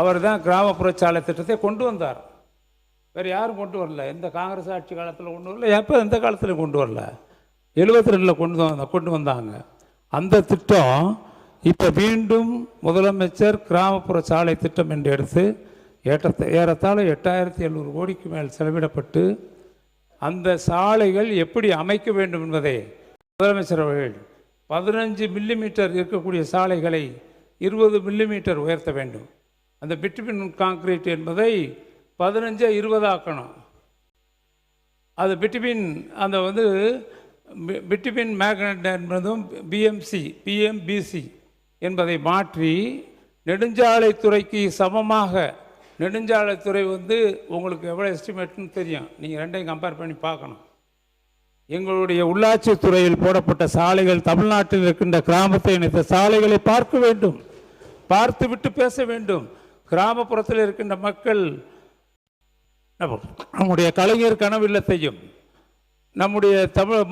அவர் தான் கிராமப்புற சாலை திட்டத்தை கொண்டு வந்தார். வேறு யாரும் கொண்டு வரல. எந்த காங்கிரஸ் ஆட்சி காலத்தில் கொண்டு வரல, எப்போ எந்த காலத்திலையும் கொண்டு வரல. 72 கொண்டு வந்தாங்க. அந்த திட்டம் இப்போ மீண்டும் முதலமைச்சர் கிராமப்புற சாலை திட்டம் என்று எடுத்து ஏறத்தாழ 8700 கோடிக்கு மேல் செலவிடப்பட்டு அந்த சாலைகள் எப்படி அமைக்க வேண்டும் என்பதை முதலமைச்சர் அவர்கள் 15 மில்லிமீட்டர் இருக்கக்கூடிய சாலைகளை 20 மில்லிமீட்டர் உயர்த்த வேண்டும். அந்த பிட்வீன் கான்கிரீட் என்பதை 15-20 ஆக்கணும். அது பிட்வீன் அந்த பிட்வீன் மேக்னட் என்பதும் பிஎம்பிசி என்பதை மாற்றி நெடுஞ்சாலைத்துறைக்கு சமமாக, நெடுஞ்சாலைத்துறை உங்களுக்கு எவ்வளோ எஸ்டிமேட்னு தெரியும், நீங்கள் ரெண்டையும் கம்பேர் பண்ணி பார்க்கணும். எங்களுடைய உள்ளாட்சி துறையில் போடப்பட்ட சாலைகள் தமிழ்நாட்டில் இருக்கின்ற கிராமத்தை இணைத்த சாலைகளை பார்க்க வேண்டும், பார்த்துவிட்டு பேச வேண்டும். கிராமப்புறத்தில் இருக்கின்ற மக்கள் நம்முடைய கலைஞர் கனவு இல்லத்தையும் நம்முடைய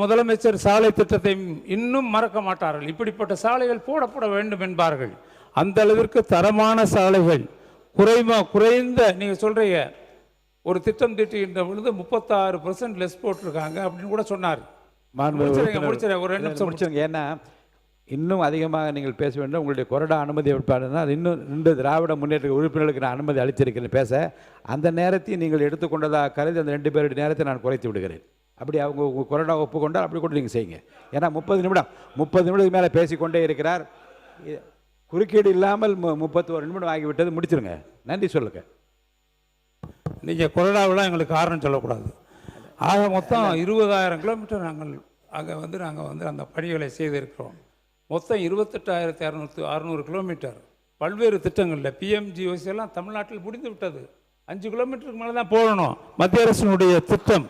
முதலமைச்சர் சாலை திட்டத்தையும் இன்னும் மறக்க மாட்டார்கள். இப்படிப்பட்ட சாலைகள் போடப்பட வேண்டும் என்பார்கள். அந்த அளவிற்கு தரமான சாலைகள் குறைந்த நீங்கள் சொல்கிறீங்க ஒரு திட்டம் தீட்டுகின்ற பொழுது 36% லெஸ் போட்டிருக்காங்க அப்படின்னு கூட சொன்னார். முடிச்சிருங்க ஒரு 2 நிமிஷம் முடிச்சிருங்க. ஏன்னா இன்னும் அதிகமாக நீங்கள் பேச வேண்டும். உங்களுடைய கொறடா அனுமதி எடுப்பாருன்னா அது இன்னும் 2 திராவிட முன்னேற்ற உறுப்பினர்களுக்கு நான் அனுமதி அளித்திருக்கிறேன் பேச. அந்த நேரத்தை நீங்கள் எடுத்துக்கொண்டதாக கருதி அந்த 2 பேருடைய நேரத்தை நான் குறைத்து விடுகிறேன். அப்படி அவங்க உங்கள் கொறடா ஒப்புக்கொண்டால் அப்படி கூட நீங்கள் செய்யுங்க. ஏன்னா 30 நிமிடத்துக்கு மேலே பேசிக்கொண்டே இருக்கிறார். குறுக்கீடு இல்லாமல் 31 நிமிடம் ஆகிவிட்டது. முடிச்சிருங்க. நன்றி சொல்லுங்க. நீங்கள் கொறடாவெல்லாம் எங்களுக்கு காரணம் சொல்லக்கூடாது. ஆக மொத்தம் 20,000 கிலோமீட்டர் நாங்கள் நாங்கள் அந்த பணிகளை செய்திருக்கிறோம். மொத்தம் 28,600 கிலோமீட்டர் பல்வேறு திட்டங்களில் பிஎம்ஜிஓசி எல்லாம் தமிழ்நாட்டில் முடிந்து விட்டது. 5 கிலோமீட்டருக்கு மேலே தான் போடணும் மத்திய அரசினுடைய திட்டம்.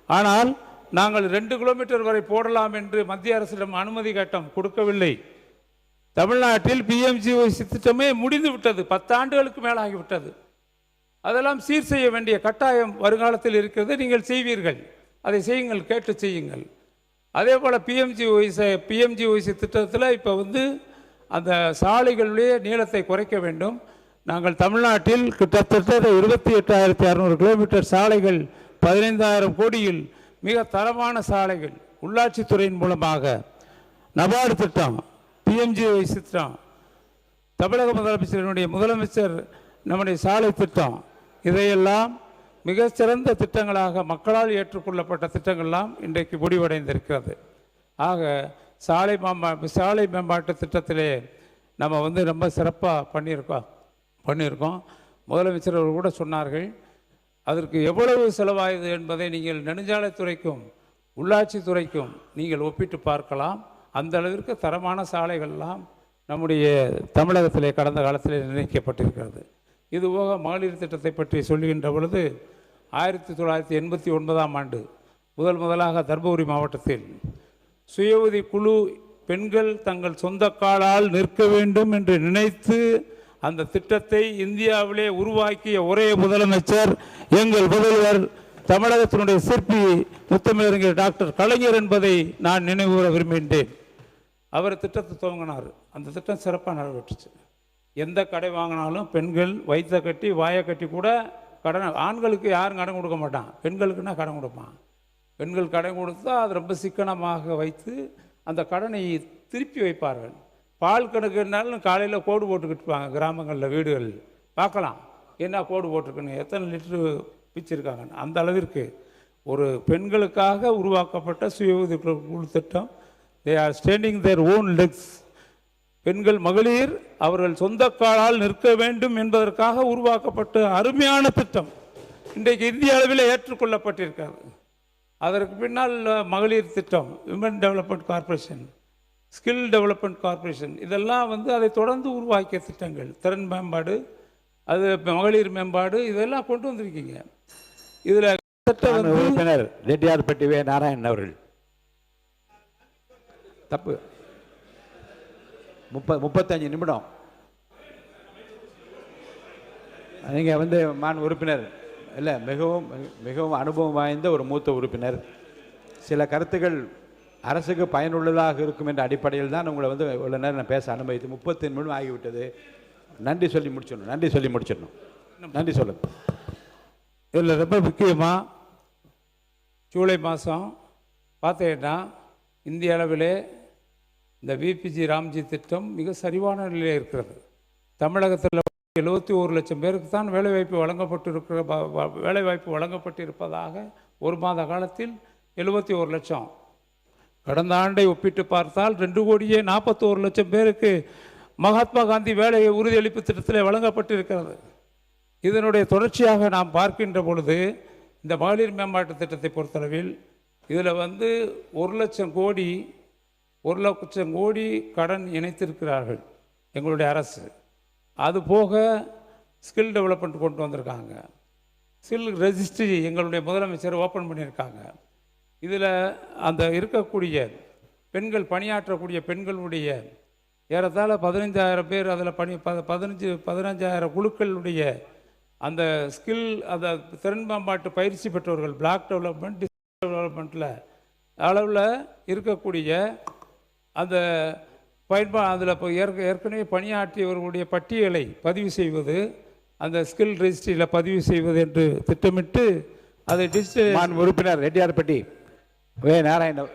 ஆனால் நாங்கள் 2 கிலோமீட்டர் வரை போடலாம் என்று மத்திய அரசிடம் அனுமதி கட்டம் கொடுக்கவில்லை. தமிழ்நாட்டில் பிஎம்ஜிஓசி திட்டமே முடிந்து விட்டது. 10 ஆண்டுகளுக்கு மேலாகிவிட்டது. அதெல்லாம் சீர் செய்ய வேண்டிய கட்டாயம் வருங்காலத்தில் இருக்கிறது. நீங்கள் செய்வீர்கள், அதை செய்யுங்கள், கேட்டு செய்யுங்கள். அதே போல் பிஎம்ஜிஓசி திட்டத்தில் இப்போ அந்த சாலைகளுடைய நீளத்தை குறைக்க வேண்டும். நாங்கள் தமிழ்நாட்டில் கிட்டத்தட்ட 28,600 கிலோமீட்டர் சாலைகள் 15,000 கோடியில் மிக தரமான சாலைகள் உள்ளாட்சித்துறையின் மூலமாக நபார்டு திட்டம், பிஎம்ஜிஓசி திட்டம், தமிழக முதலமைச்சர் நம்முடைய சாலை திட்டம், இதையெல்லாம் மிகச்சிறந்த திட்டங்களாக மக்களால் ஏற்றுக்கொள்ளப்பட்ட திட்டங்கள்லாம் இன்றைக்கு முடிவடைந்திருக்கிறது. ஆக சாலை மேம்பாட்டு திட்டத்திலே நம்ம ரொம்ப சிறப்பாக பண்ணியிருக்கோம். முதலமைச்சர் அவர்கள் கூட சொன்னார்கள், அதற்கு எவ்வளவு செலவாயுது என்பதை நீங்கள் நெடுஞ்சாலைத்துறைக்கும் உள்ளாட்சித்துறைக்கும் நீங்கள் ஒப்பிட்டு பார்க்கலாம். அந்த அளவிற்கு தரமான சாலைகள்லாம் நம்முடைய தமிழகத்திலே கடந்த காலத்தில் நிர்ணயிக்கப்பட்டிருக்கிறது. இதுபோக மகளிர் திட்டத்தை பற்றி சொல்லுகின்ற பொழுது 1989ஆம் ஆண்டு முதலாக தர்மபுரி மாவட்டத்தில் சுய உதவி குழு பெண்கள் தங்கள் சொந்த காலால் நிற்க வேண்டும் என்று நினைத்து அந்த திட்டத்தை இந்தியாவிலே உருவாக்கிய ஒரே முதலமைச்சர் எங்கள் முதல்வர் தமிழகத்தினுடைய சிற்பி முத்தமிழறிஞர் டாக்டர் கலைஞர் என்பதை நான் நினைவுகூர விரும்புகின்றேன். அவர் திட்டத்தை துவங்கினார். அந்த திட்டம் சிறப்பாக நிறைவேற்றுச்சு. எந்த கடை வாங்கினாலும் பெண்கள் வயிற்றை கட்டி வாயை கட்டி கூட கடன், ஆண்களுக்கு யாரும் கடன் கொடுக்க மாட்டான், பெண்களுக்குன்னா கடன் கொடுப்பான். பெண்கள் கடன் கொடுத்தா அது ரொம்ப சிக்கனமாக வைத்து அந்த கடனை திருப்பி வைப்பார்கள். பால் கணக்குனாலும் காலையில் கோடு போட்டுக்கிட்டுப்பாங்க. கிராமங்களில் வீடுகள் பார்க்கலாம், என்ன கோடு போட்டிருக்குன்னு, எத்தனை லிட்டரு பிச்சிருக்காங்கன்னு. அந்த அளவிற்கு ஒரு பெண்களுக்காக உருவாக்கப்பட்ட சுய உதவி குழு திட்டம். They are standing their own Lex. பெண்கள் மகளிர் அவர்கள் சொந்த காலால் நிற்க வேண்டும் என்பதற்காக உருவாக்கப்பட்ட அருமையான திட்டம் இன்றைக்கு இந்திய அளவில் ஏற்றுக்கொள்ளப்பட்டிருக்கிறது. அதற்கு பின்னால் மகளிர் திட்டம், women development corporation, skill development corporation, இதெல்லாம் அதை தொடர்ந்து உருவாக்கிய திட்டங்கள். திறன் மேம்பாடு, அது மகளிர் மேம்பாடு, இதெல்லாம் கொண்டு வந்திருக்கீங்க. இதில் உறுப்பினர் ரெட்டியார்பட்டி வே. நாராயணன் அவர்கள் தப்பு 35 நிமிடம். நீங்கள் மான் உறுப்பினர் இல்லை, மிகவும் அனுபவம் வாய்ந்த ஒரு மூத்த உறுப்பினர். சில கருத்துக்கள் அரசுக்கு பயனுள்ளதாக இருக்கும் என்ற அடிப்படையில் தான் உங்களை இவ்வளோ நேரம் நான் பேச அனுமதித்து 30 நிமிடம் ஆகிவிட்டது. நன்றி சொல்லி முடிச்சிடணும், நன்றி சொல்லி முடிச்சிடணும். நன்றி சொல்லுங்க. இதில் ரொம்ப முக்கியமாக ஜூலை மாதம் பார்த்தீங்கன்னா இந்திய அளவிலே இந்த விபிஜி ராம்ஜி திட்டம் மிக சரிவான நிலையில் இருக்கிறது. தமிழகத்தில் 71 லட்சம் பேருக்கு தான் வேலைவாய்ப்பு வழங்கப்பட்டிருப்பதாக ஒரு மாத காலத்தில் 71 லட்சம். கடந்த ஆண்டை ஒப்பிட்டு பார்த்தால் 2,41 லட்சம் பேருக்கு மகாத்மா காந்தி வேலை உறுதியளிப்பு திட்டத்தில் வழங்கப்பட்டிருக்கிறது. இதனுடைய தொடர்ச்சியாக நாம் பார்க்கின்ற பொழுது இந்த மகளிர் மேம்பாட்டு திட்டத்தை பொறுத்தளவில் இதில் 1 லட்சம் கோடி கடன் இணைத்திருக்கிறார்கள் எங்களுடைய அரசு. அதுபோக ஸ்கில் டெவலப்மெண்ட் கொண்டு வந்திருக்காங்க. ஸ்கில் ரெஜிஸ்ட்ரி எங்களுடைய முதலமைச்சர் ஓப்பன் பண்ணியிருக்காங்க. இதில் அந்த இருக்கக்கூடிய பெண்கள் பணியாற்றக்கூடிய பெண்களுடைய ஏறத்தாழ 15,000 பேர் அதில் 15,000 குழுக்களுடைய அந்த ஸ்கில் அந்த திறன் மேம்பாட்டு பயிற்சி பெற்றவர்கள் பிளாக் டெவலப்மெண்ட் டெவலப்மெண்ட்டில் அளவில் இருக்கக்கூடிய அந்த அதில் இப்போ ஏற்கனவே பணியாற்றியவர்களுடைய பட்டியலை பதிவு செய்வது, அந்த ஸ்கில் ரெஜிஸ்ட்ரியில் பதிவு செய்வது என்று திட்டமிட்டு அதை டிஜிட்டல் உறுப்பினர் Reddiyarpatti Narayana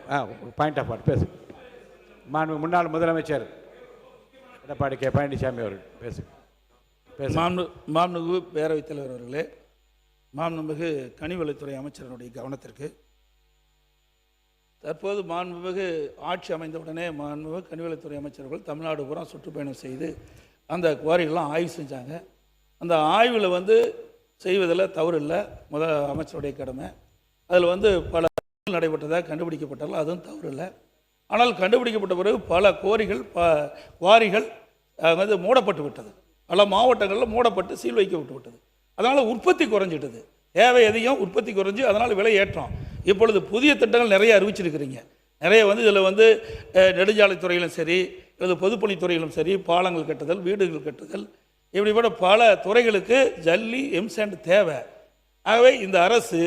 point of order பேசு. முன்னாள் முதலமைச்சர் எடப்பாடி கே பழனிசாமி அவர்கள் பேசு. மாண்புமிகு பேரவைத் தலைவர் அவர்களே, மாண்புமிகு கனிவளத்துறை அமைச்சரனுடைய கவனத்திற்கு, தற்போது மாண்புமிகு ஆட்சி அமைந்தவுடனே மாண்புமிகு கனிவளத்துறை அமைச்சர்கள் தமிழ்நாடு பூரா சுற்றுப்பயணம் செய்து அந்த குவாரிகள்லாம் ஆய்வு செஞ்சாங்க. அந்த ஆய்வில் செய்வதில் தவறு இல்லை, அமைச்சருடைய கடமை. அதில் பல நடைபெற்றதாக கண்டுபிடிக்கப்பட்டாலும் அதுவும் தவறு இல்லை. ஆனால் கண்டுபிடிக்கப்பட்ட பிறகு பல குவாரிகள் மூடப்பட்டு விட்டது. பல மாவட்டங்களில் மூடப்பட்டு சீல் வைக்கப்பட்டு விட்டது. அதனால் உற்பத்தி குறைஞ்சிட்டது. தேவை எதையும் உற்பத்தி குறைஞ்சி அதனால் விலை ஏற்றம். இப்பொழுது புதிய திட்டங்கள் நிறைய அறிவிச்சிருக்கிறீங்க. நிறைய இதில் நெடுஞ்சாலைத்துறையிலும் சரி, அல்லது பொதுப்பணித்துறையிலும் சரி, பாலங்கள் கட்டுதல், வீடுகள் கட்டுதல், இப்படிப்பட்ட பல துறைகளுக்கு ஜல்லி எம்சாண்ட் தேவை. ஆகவே இந்த அரசு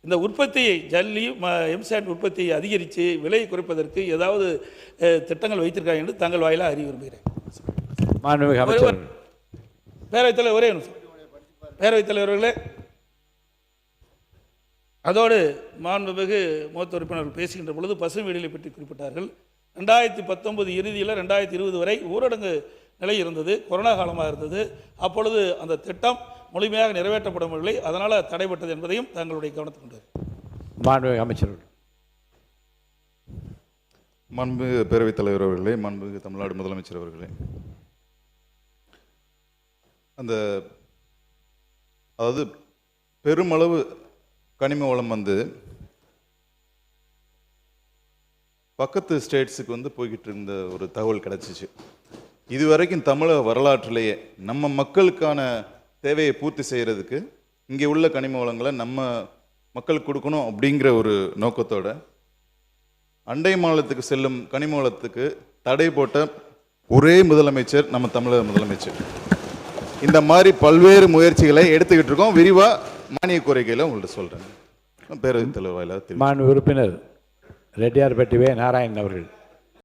இந்த உற்பத்தியை ஜல்லி எம்சாண்ட் உற்பத்தியை அதிகரித்து விலையை குறைப்பதற்கு ஏதாவது திட்டங்கள் வைத்திருக்காங்க என்று தங்கள் வாயிலாக அறிய விரும்புகிறேன். பேரவைத் தலைவர் ஒரே பேரவைத் தலைவர்களே, அதோடு மாண்புமிகு மூத்த உறுப்பினர்கள் பேசுகின்ற பொழுது பசுமை வீடுகளை பற்றி குறிப்பிட்டார்கள். 2019 இறுதியில் 2020 வரை ஊரடங்கு நிலை இருந்தது, கொரோனா காலமாக இருந்தது. அப்பொழுது அந்த திட்டம் முழுமையாக நிறைவேற்றப்படவில்லை, அதனால் தடைபட்டது என்பதையும் தங்களுடைய கவனத்துக்கு கொண்டு மாண்புமிகு அமைச்சர்கள். மாண்புமிகு பேரவைத் தலைவர் அவர்களே, மாண்புமிகு தமிழ்நாடு முதலமைச்சர் அவர்களே, அதாவது பெருமளவு கனிம வளம் பக்கத்து ஸ்டேட்ஸுக்கு போய்கிட்டு இருந்த ஒரு தகவல் கிடச்சிச்சு. இதுவரைக்கும் தமிழக வரலாற்றிலேயே நம்ம மக்களுக்கான தேவையை பூர்த்தி செய்கிறதுக்கு இங்கே உள்ள கனிம வளங்களை நம்ம மக்களுக்கு கொடுக்கணும் அப்படிங்கிற ஒரு நோக்கத்தோட அண்டை மாநிலத்துக்கு செல்லும் கனிம வளத்துக்கு தடை போட்ட ஒரே முதலமைச்சர் நம்ம தமிழக முதலமைச்சர். இந்த மாதிரி பல்வேறு முயற்சிகளை எடுத்துக்கிட்டு இருக்கோம். விரிவாக மானிய கோரிக்கையில் உங்கள்கிட்ட சொல்கிறேன். பேரவைத் தலைவர் வாயிலாக உறுப்பினர் ரெட்டியார்பட்டி நாராயணன் அவர்கள்.